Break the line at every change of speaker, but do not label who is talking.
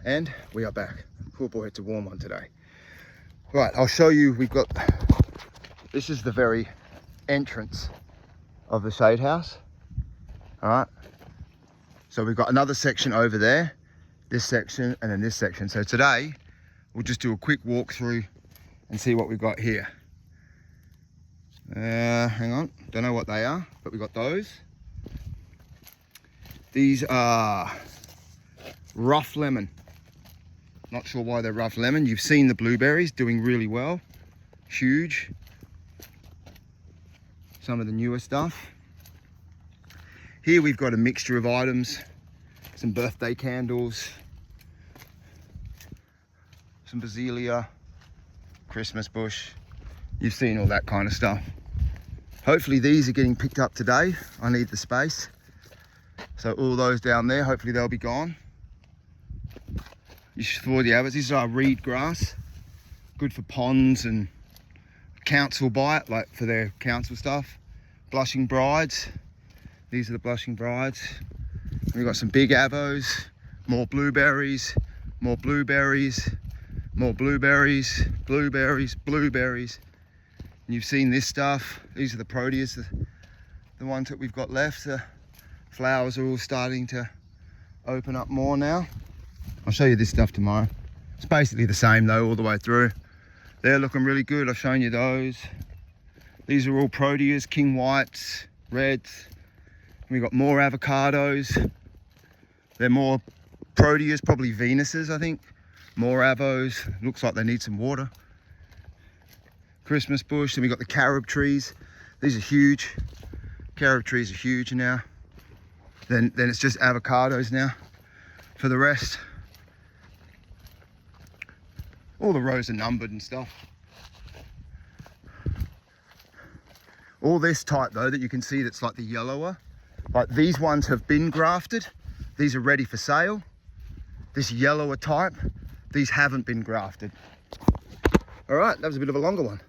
And we are back. Poor boy, it's a warm one today. Right, I'll show you. This is the very entrance of the shade house. All right. So we've got another section over there, this section, and then this section. So today, we'll just do a quick walk through and see what we've got here. Hang on, don't know what they are, but we've got those. These are rough lemon. Not sure why they're rough lemon. You've seen the blueberries doing really well. Huge. Some of the newer stuff. Here we've got a mixture of items. Some birthday candles. Some Basilia. Christmas bush. You've seen all that kind of stuff. Hopefully these are getting picked up today. I need the space. So all those down there, hopefully they'll be gone. For the others, these are reed grass. Good for ponds, and council buy it, like for their council stuff. Blushing brides. These are the blushing brides. We've got some big avos, more blueberries, more blueberries, more blueberries, blueberries, blueberries. And you've seen this stuff. These are the proteas, the ones that we've got left. The flowers are all starting to open up more now. I'll show you this stuff tomorrow. It's basically the same though, all the way through. They're looking really good. I've shown you those. These are all proteas, king whites, reds. We've got more avocados. They're more proteas, probably Venuses, I think. More avos. Looks like they need some water. Christmas bush. Then we've got the carob trees. These are huge. Carob trees are huge now. Then it's just avocados now for the rest. All the rows are numbered and stuff. All this type though that you can see that's like the yellower, like these ones have been grafted. These are ready for sale. This yellower type, these haven't been grafted. All right, that was a bit of a longer one.